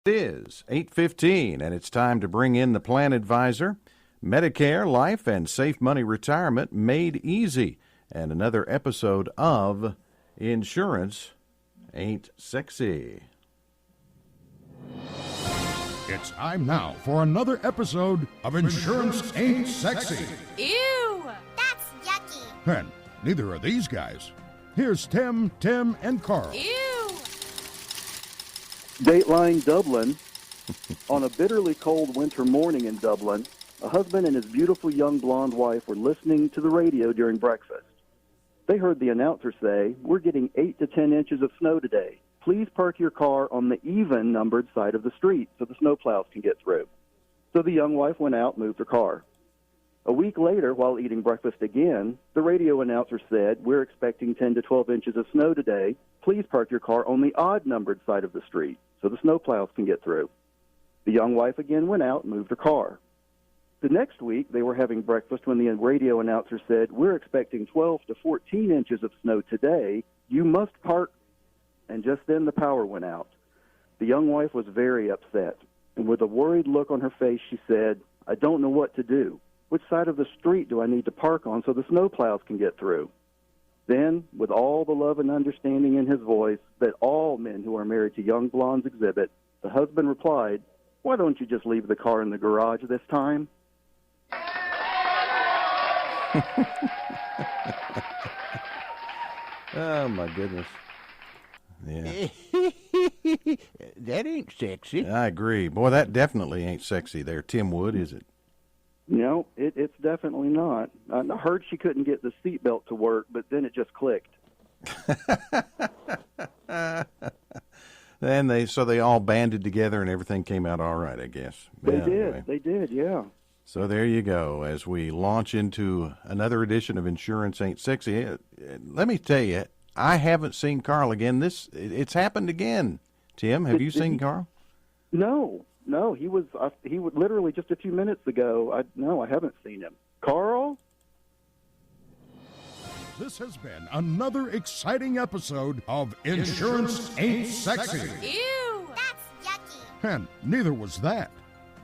It is 8:15, and it's time to bring in the Plan Advisor. Medicare, Life, and Safe Money Retirement Made Easy, and another episode of Insurance Ain't Sexy. It's time now for another episode of Insurance Ain't Sexy. Ew! That's yucky. And neither are these guys. Here's Tim, and Carl. Ew! Dateline Dublin. On a bitterly cold winter morning in Dublin, a husband and his beautiful young blonde wife were listening to the radio during breakfast. They heard the announcer say, "We're getting 8 to 10 inches of snow today. Please park your car on the even-numbered side of the street so the snowplows can get through." So the young wife went out and moved her car. A week later, while eating breakfast again, the radio announcer said, "We're expecting 10 to 12 inches of snow today. Please park your car on the odd-numbered side of the street so the snowplows can get through." The young wife again went out and moved her car. The next week, they were having breakfast when the radio announcer said, "We're expecting 12 to 14 inches of snow today. You must park." And just then the power went out. The young wife was very upset, and with a worried look on her face, she said, "I don't know what to do. Which side of the street do I need to park on so the snowplows can get through?" Then, with all the love and understanding in his voice that all men who are married to young blondes exhibit, the husband replied, "Why don't you just leave the car in the garage this time?" Oh, my goodness. Yeah. That ain't sexy. I agree. Boy, that definitely ain't sexy there, Tim Wood, is it? No, it's definitely not. I heard she couldn't get the seatbelt to work, but then it just clicked. And they all banded together and everything came out all right, I guess. They Yeah, did. anyway. They did, yeah. So there you go. As we launch into another edition of Insurance Ain't Sexy, let me tell you, I haven't seen Carl again. It's happened again. Tim, have you seen Carl? No, he was literally just a few minutes ago. I haven't seen him. Carl? This has been another exciting episode of Insurance Ain't Sexy. Ew! That's yucky. And neither was that.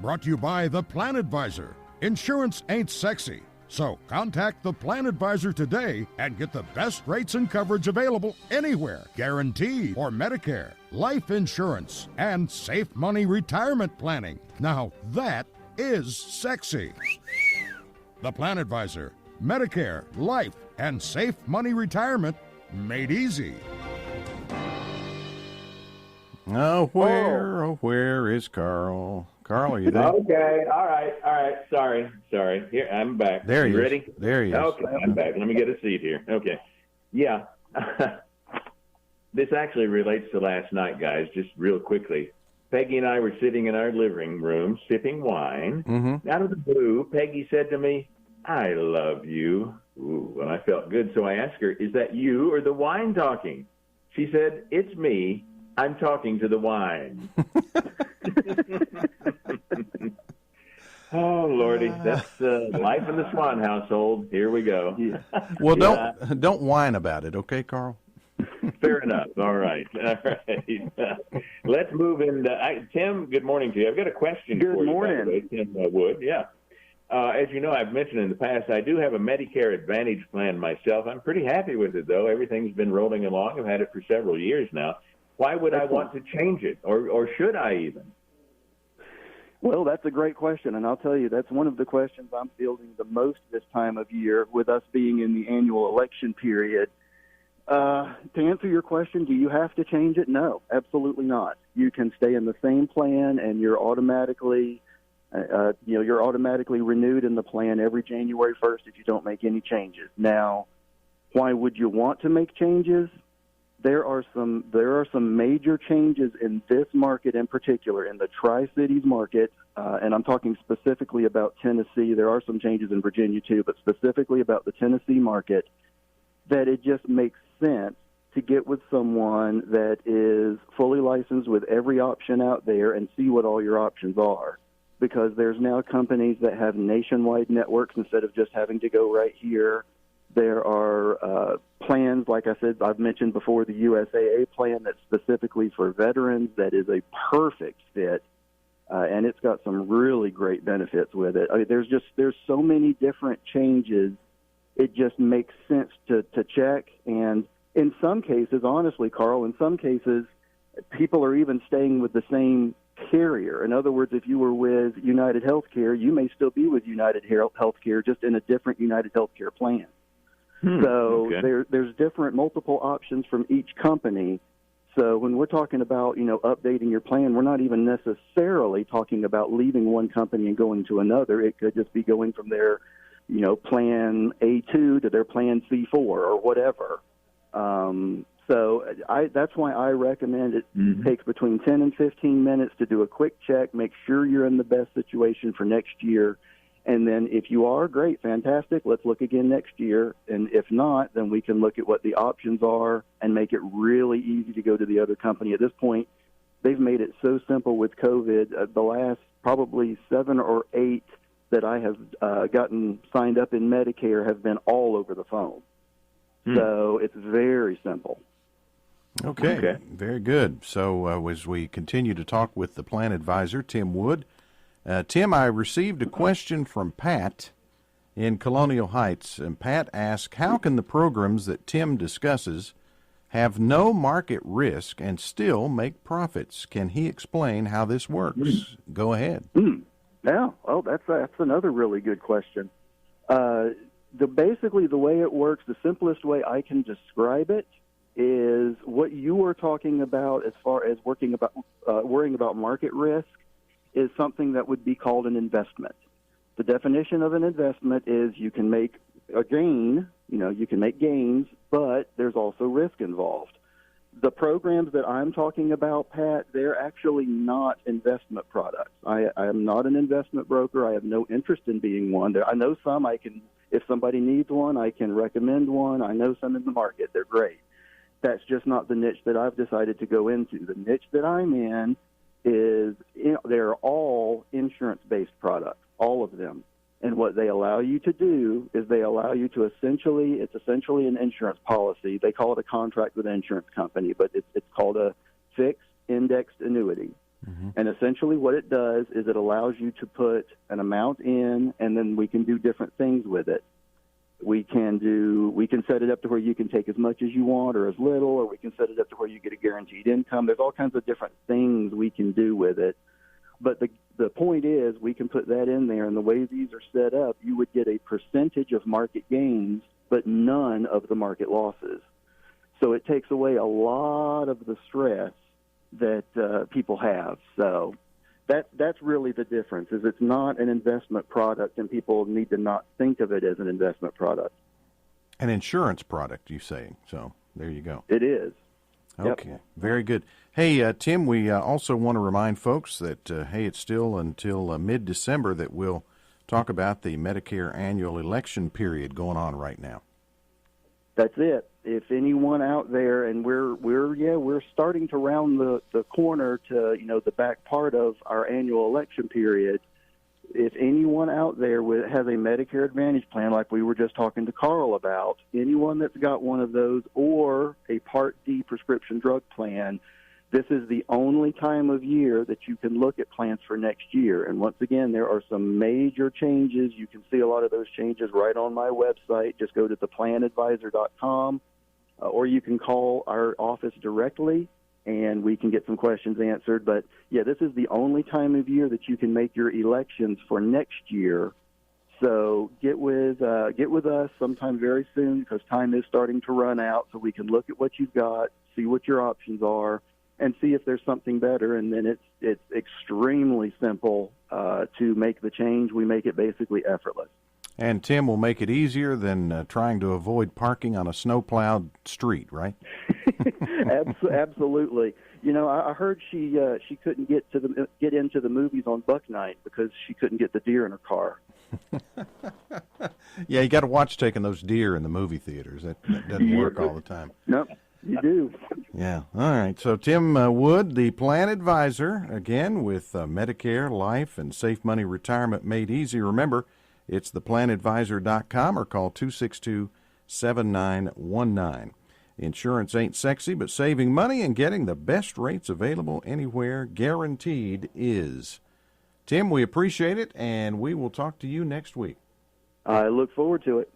Brought to you by the Plan Advisor. Insurance ain't sexy. So contact the Plan Advisor today and get the best rates and coverage available anywhere. Guaranteed for Medicare, life insurance, and safe money retirement planning. Now that is sexy. The Plan Advisor. Medicare, life, and safe money retirement made easy. Oh, where is Carl? Carl, are you there? Okay, all right. Sorry. Here, I'm back. There he is. Ready? There he is. Okay, I'm back. Let me get a seat here. Okay. Yeah. This actually relates to last night, guys, just real quickly. Peggy and I were sitting in our living room sipping wine. Mm-hmm. Out of the blue, Peggy said to me, "I love you." Ooh, and I felt good, so I asked her, "Is that you or the wine talking?" She said, "It's me. I'm talking to the wine." Oh, Lordy, that's life in the Swan household. Here we go. Yeah. Well, don't whine about it, okay, Carl? Fair enough. All right. Let's move into Tim, good morning to you. I've got a question for you. Good morning. By the way, Tim Wood. Yeah. As you know, I've mentioned in the past, I do have a Medicare Advantage plan myself. I'm pretty happy with it, though. Everything's been rolling along. I've had it for several years now. Why would I want to change it, or should I even? Well, that's a great question, and I'll tell you, that's one of the questions I'm fielding the most this time of year, with us being in the annual election period. To answer your question, do you have to change it? No, absolutely not. You can stay in the same plan, and you're automatically renewed in the plan every January 1st if you don't make any changes. Now, why would you want to make changes? There are some major changes in this market in particular, in the Tri-Cities market, and I'm talking specifically about Tennessee. There are some changes in Virginia too, but specifically about the Tennessee market, that it just makes sense to get with someone that is fully licensed with every option out there and see what all your options are. Because there's now companies that have nationwide networks instead of just having to go right here. There are plans, like I said, I've mentioned before, the USAA plan that's specifically for veterans that is a perfect fit, and it's got some really great benefits with it. I mean, there's so many different changes. It just makes sense to check. And in some cases, honestly, Carl, in some cases, people are even staying with the same carrier. In other words, if you were with United Healthcare, you may still be with United Healthcare, just in a different United Healthcare plan. So there's different multiple options from each company. So when we're talking about, updating your plan, we're not even necessarily talking about leaving one company and going to another. It could just be going from their, plan A2 to their plan C4 or whatever. So that's why I recommend it takes between 10 and 15 minutes to do a quick check, make sure you're in the best situation for next year. And then if you are, great, fantastic, let's look again next year. And if not, then we can look at what the options are and make it really easy to go to the other company. At this point, they've made it so simple with COVID. The last probably 7 or 8 that I have gotten signed up in Medicare have been all over the phone. So it's very simple. Okay, very good. So as we continue to talk with the plan advisor, Tim Wood, Tim, I received a question from Pat in Colonial Heights, and Pat asked, how can the programs that Tim discusses have no market risk and still make profits? Can he explain how this works? Go ahead. Yeah, that's another really good question. Basically, the way it works, the simplest way I can describe it is what you were talking about as far as worrying about market risk is something that would be called an investment. The definition of an investment is you can make a gain, you can make gains, but there's also risk involved. The programs that I'm talking about, Pat, they're actually not investment products. I am not an investment broker. I have no interest in being one. I know some. If somebody needs one, I can recommend one. I know some in the market. They're great. That's just not the niche that I've decided to go into. The niche that I'm in is they're all insurance-based products, all of them. And what they allow you to do is they allow you to it's essentially an insurance policy. They call it a contract with an insurance company, but it's called a fixed indexed annuity. And essentially what it does is it allows you to put an amount in, and then we can do different things with it. We can set it up to where you can take as much as you want or as little, or we can set it up to where you get a guaranteed income. There's all kinds of different things we can do with it. But the point is we can put that in there, and the way these are set up, you would get a percentage of market gains, but none of the market losses. So it takes away a lot of the stress that people have. So that's really the difference, is it's not an investment product, and people need to not think of it as an investment product. An insurance product, you say. So there you go. It is. Okay, Yep. Very good. Hey, Tim, we also want to remind folks that, it's still until mid-December that we'll talk about the Medicare annual election period going on right now. That's it. If anyone out there, and we're starting to round the corner to the back part of our annual election period. If anyone out there has a Medicare Advantage plan, like we were just talking to Carl about, anyone that's got one of those or a Part D prescription drug plan, this is the only time of year that you can look at plans for next year. And once again, there are some major changes. You can see a lot of those changes right on my website. Just go to theplanadvisor.com, or you can call our office directly, and we can get some questions answered. But, yeah, this is the only time of year that you can make your elections for next year. So get with us sometime very soon, because time is starting to run out, so we can look at what you've got, see what your options are, and see if there's something better. And then it's extremely simple to make the change. We make it basically effortless. And Tim will make it easier than trying to avoid parking on a snow-plowed street, right? Absolutely. I heard she couldn't get into the movies on Buck Night because she couldn't get the deer in her car. Yeah, you got to watch taking those deer in the movie theaters. That doesn't work all the time. Nope, you do. Yeah. All right. So Tim Wood, the plan advisor, again with Medicare, Life, and Safe Money Retirement Made Easy. Remember, it's theplanadvisor.com or call 7919. Insurance ain't sexy, but saving money and getting the best rates available anywhere guaranteed is. Tim, we appreciate it, and we will talk to you next week. I look forward to it.